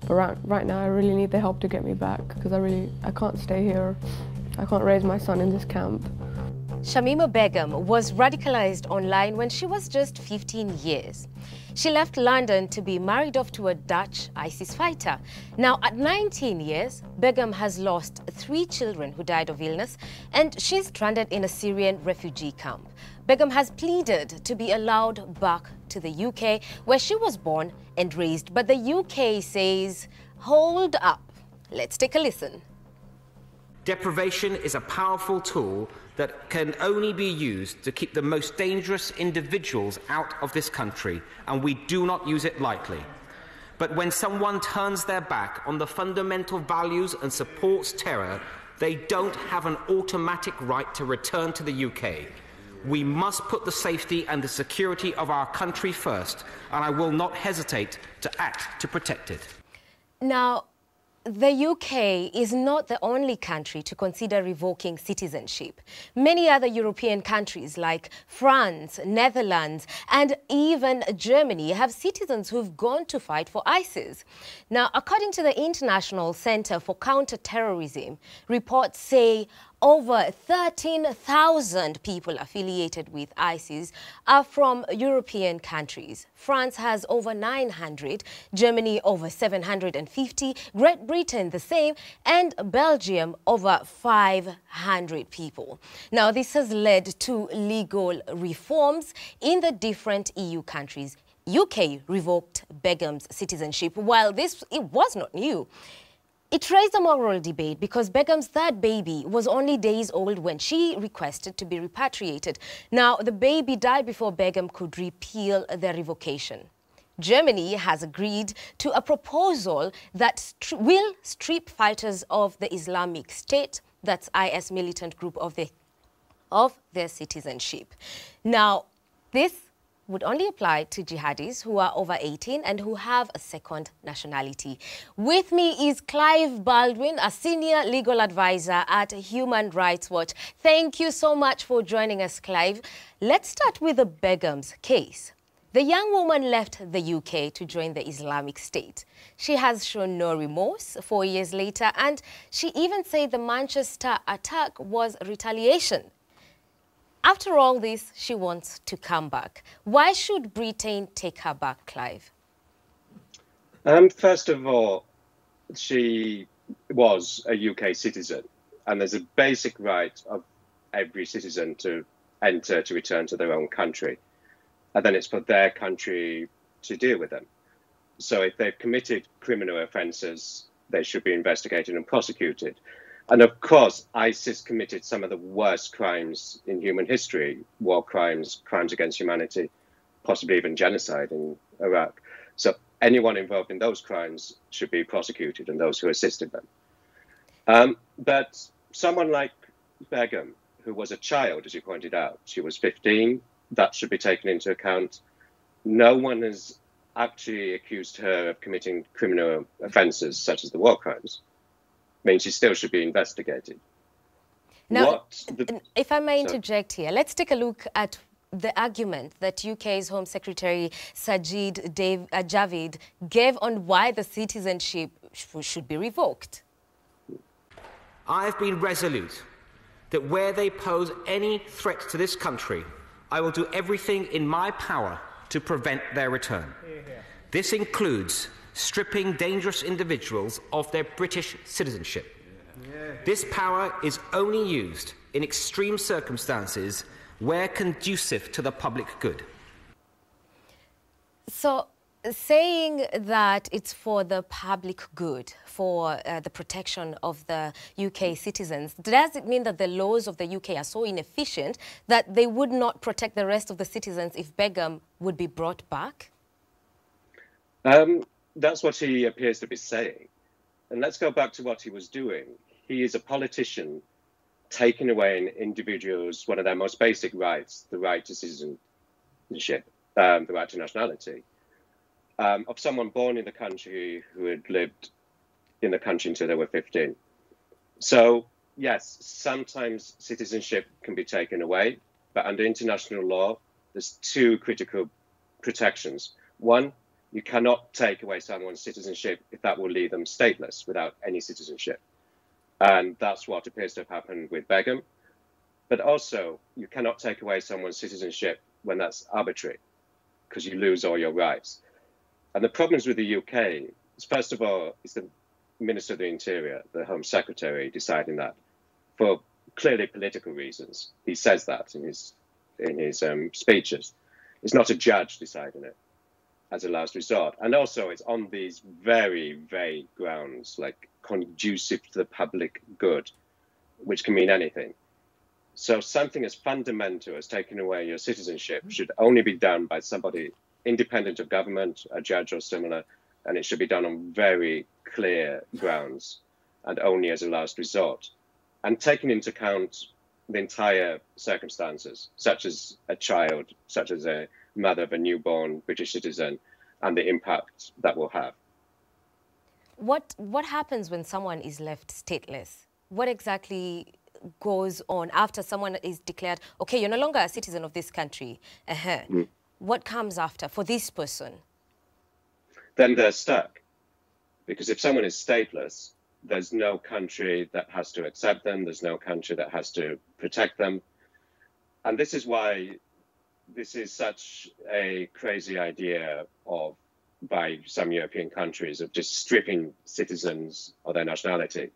But right now I really need the help to get me back, because I can't stay here. I can't raise my son in this camp. Shamima Begum was radicalized online when she was just 15 years. She left London to be married off to a Dutch ISIS fighter. Now, at 19 years, Begum has lost 3 children who died of illness, and she's stranded in a Syrian refugee camp. Begum has pleaded to be allowed back to the UK, where she was born and raised. But the UK says, hold up. Let's take a listen. Deprivation is a powerful tool that can only be used to keep the most dangerous individuals out of this country, and we do not use it lightly. But when someone turns their back on the fundamental values and supports terror, they don't have an automatic right to return to the UK. We must put the safety and the security of our country first, and I will not hesitate to act to protect it. Now, the UK is not the only country to consider revoking citizenship. Many other European countries like France, Netherlands, and even Germany have citizens who've gone to fight for ISIS. Now, according to the International Center for Counter-Terrorism, reports say over 13,000 people affiliated with ISIS are from European countries. France has over 900, Germany over 750, Great Britain the same, and Belgium over 500 people. Now, this has led to legal reforms in the different EU countries. UK revoked Begum's citizenship. While it was not new, it raised a moral debate because Begum's third baby was only days old when she requested to be repatriated. Now, the baby died before Begum could repeal the revocation. Germany has agreed to a proposal that will strip fighters of the Islamic State, that's IS militant group, of their citizenship. Now, this would only apply to jihadis who are over 18 and who have a second nationality. With me is Clive Baldwin, a senior legal advisor at Human Rights Watch. Thank you so much for joining us, Clive. Let's start with the Begum's case. The young woman left the UK to join the Islamic State. She has shown no remorse 4 years later, and she even said the Manchester attack was retaliation. After all this, she wants to come back. Why should Britain take her back, Clive? First of all, she was a UK citizen, and there's a basic right of every citizen to return to their own country. And then it's for their country to deal with them. So if they've committed criminal offences, they should be investigated and prosecuted. And of course, ISIS committed some of the worst crimes in human history, war crimes, crimes against humanity, possibly even genocide in Iraq. So anyone involved in those crimes should be prosecuted, and those who assisted them. But someone like Begum, who was a child, as you pointed out, she was 15, that should be taken into account. No one has actually accused her of committing criminal offences such as the war crimes. I mean, she still should be investigated. Now, if I may interject here, let's take a look at the argument that UK's Home Secretary Sajid Javid gave on why the citizenship should be revoked. I have been resolute that where they pose any threat to this country, I will do everything in my power to prevent their return. This includes stripping dangerous individuals of their British citizenship. This power is only used in extreme circumstances where conducive to the public good. So, saying that it's for the public good, for the protection of the UK citizens, does it mean that the laws of the UK are so inefficient that they would not protect the rest of the citizens if Begum would be brought back? That's what he appears to be saying. And let's go back to what he was doing. He is a politician taking away an individual's one of their most basic rights, the right to citizenship, the right to nationality, of someone born in the country who had lived in the country until they were 15. So, yes, sometimes citizenship can be taken away, but under international law, there's 2 critical protections. One, You cannot take away someone's citizenship if that will leave them stateless without any citizenship. And that's what appears to have happened with Begum. But also, you cannot take away someone's citizenship when that's arbitrary, because you lose all your rights. And the problems with the UK is, first of all, it's the Minister of the Interior, the Home Secretary, deciding that for clearly political reasons. He says that in his speeches. It's not a judge deciding it as a last resort. And also, it's on these very vague grounds, like conducive to the public good, which can mean anything. So something as fundamental as taking away your citizenship should only be done by somebody independent of government, a judge or similar, and it should be done on very clear grounds and only as a last resort. And taking into account the entire circumstances, such as a child, such as a mother of a newborn British citizen, and the impact that will have. What happens when someone is left stateless? What exactly goes on after someone is declared, okay, you're no longer a citizen of this country? What comes after for this person? Then they're stuck. Because if someone is stateless, there's no country that has to accept them. There's no country that has to protect them. And this is why this is such a crazy idea by some European countries of just stripping citizens of their nationality,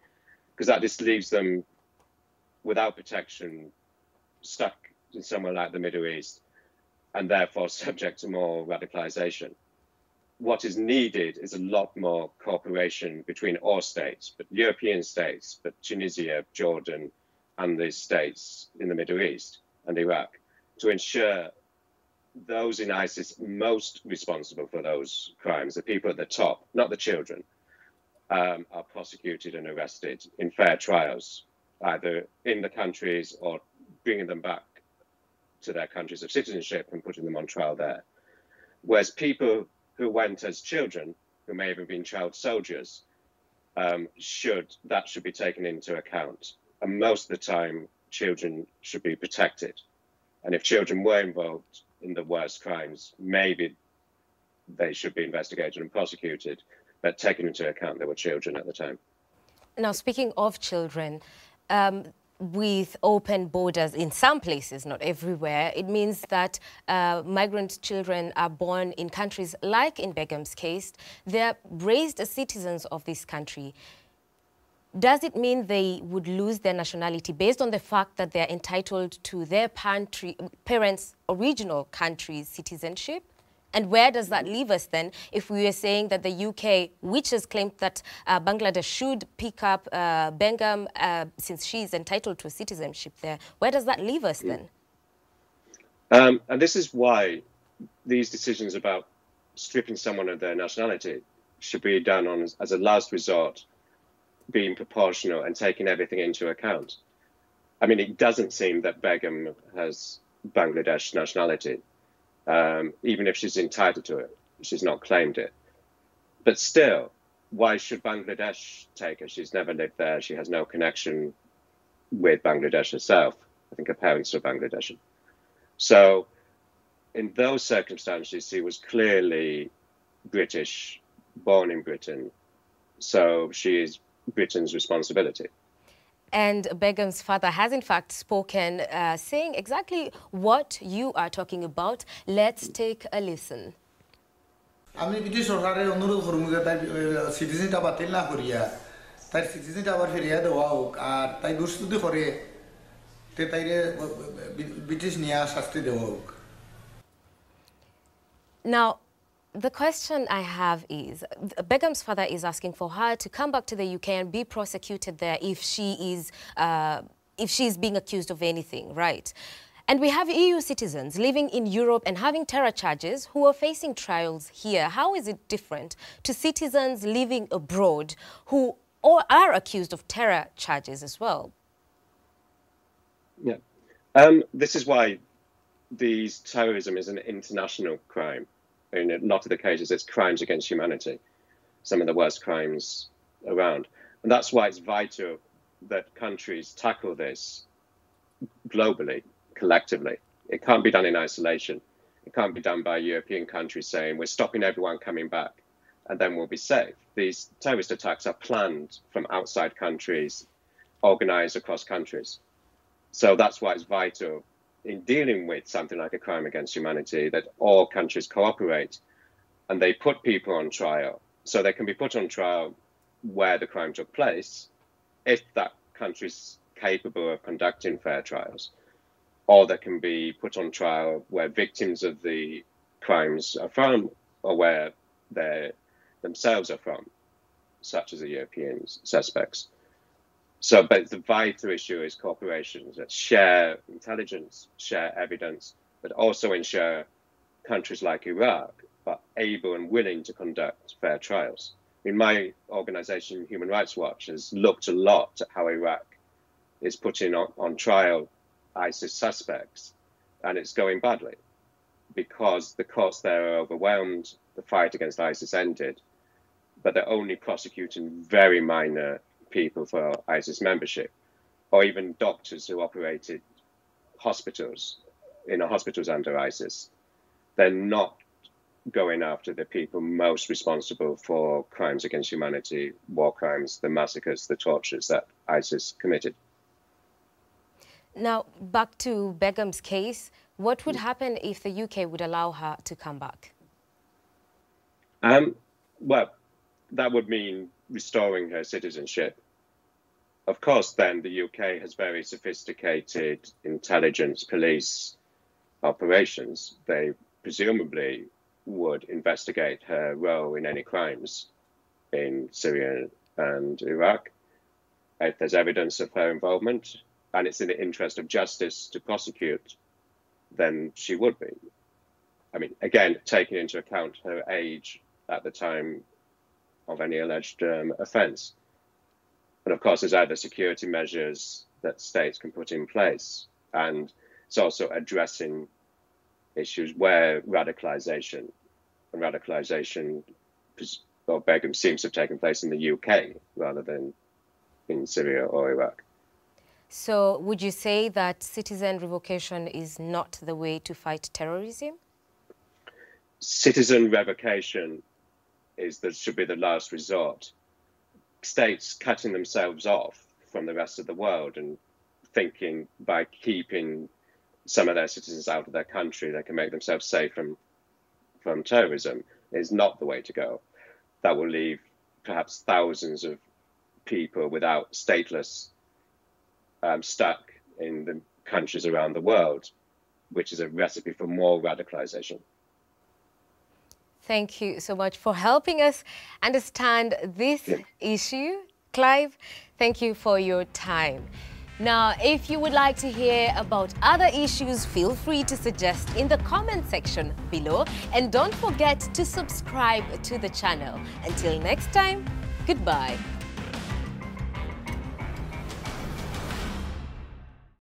because that just leaves them without protection, stuck in somewhere like the Middle East, and therefore subject to more radicalization. What is needed is a lot more cooperation between all states, but European states, but Tunisia, Jordan, and the states in the Middle East and Iraq, to ensure those in ISIS most responsible for those crimes, the people at the top, not the children, are prosecuted and arrested in fair trials, either in the countries or bringing them back to their countries of citizenship and putting them on trial there. Whereas people who went as children, who may have been child soldiers, should be taken into account. And most of the time, children should be protected. And if children were involved in the worst crimes, maybe they should be investigated and prosecuted, but taken into account they were children at the time. Now, speaking of children, with open borders in some places, not everywhere, it means that migrant children are born in countries like in Begum's case. They're raised as citizens of this country. Does it mean they would lose their nationality based on the fact that they're entitled to their parents' original country's citizenship? And where does that leave us then if we are saying that the UK, which has claimed that Bangladesh should pick up Begum since she is entitled to a citizenship there, where does that leave us then? And this is why these decisions about stripping someone of their nationality should be done as a last resort, being proportional and taking everything into account. I mean, it doesn't seem that Begum has Bangladesh nationality. Even if she's entitled to it, she's not claimed it. But still, why should Bangladesh take her? She's never lived there. She has no connection with Bangladesh herself. I think her parents are Bangladeshi. So in those circumstances, she was clearly British, born in Britain. So she is Britain's responsibility. And Begum's father has in fact spoken, saying exactly what you are talking about. Let's take a listen. আমি British সরকারের অনুরোধ করব যে তাই সিটিজেনটা বাতিল না করিয়া তাই সিটিজেনটা আবার ফিরিয়ে দেওয়া হোক আর তাই দুষ্কৃতি করে তে তাইরে ব্রিটিশ নিয়ে শাস্তি দেওয়া হোক। Now, the question I have is, Begum's father is asking for her to come back to the UK and be prosecuted there if she is being accused of anything, right? And we have EU citizens living in Europe and having terror charges who are facing trials here. How is it different to citizens living abroad who are accused of terror charges as well? Yeah, this is why terrorism is an international crime. In a lot of the cases, it's crimes against humanity, some of the worst crimes around. And that's why it's vital that countries tackle this globally, collectively. It can't be done in isolation. It can't be done by European countries saying we're stopping everyone coming back and then we'll be safe. These terrorist attacks are planned from outside countries, organized across countries. So that's why it's vital in dealing with something like a crime against humanity that all countries cooperate and they put people on trial. So they can be put on trial where the crime took place if that country's capable of conducting fair trials. Or they can be put on trial where victims of the crimes are from or where they themselves are from, such as the European suspects. So, but the vital issue is corporations that share intelligence, share evidence, but also ensure countries like Iraq are able and willing to conduct fair trials. In my organization, Human Rights Watch, has looked a lot at how Iraq is putting on trial ISIS suspects, and it's going badly because the courts there are overwhelmed, the fight against ISIS ended, but they're only prosecuting very minor people for ISIS membership, or even doctors who operated hospitals, hospitals under ISIS. They're not going after the people most responsible for crimes against humanity, war crimes, the massacres, the tortures that ISIS committed. Now, back to Begum's case, what would happen if the UK would allow her to come back? Well, that would mean restoring her citizenship. Of course, then the UK has very sophisticated intelligence police operations. They presumably would investigate her role in any crimes in Syria and Iraq. If there's evidence of her involvement, and it's in the interest of justice to prosecute, then she would be. I mean, again, taking into account her age at the time of any alleged offence. And of course, there's other security measures that states can put in place. And it's also addressing issues where radicalisation of Begum seems to have taken place in the UK rather than in Syria or Iraq. So would you say that citizen revocation is not the way to fight terrorism? Citizen revocation should be the last resort. States cutting themselves off from the rest of the world and thinking by keeping some of their citizens out of their country, they can make themselves safe from terrorism is not the way to go. That will leave perhaps thousands of people without stateless stuck in the countries around the world, which is a recipe for more radicalization. Thank you so much for helping us understand this issue. Clive, thank you for your time. Now, if you would like to hear about other issues, feel free to suggest in the comment section below. And don't forget to subscribe to the channel. Until next time, goodbye.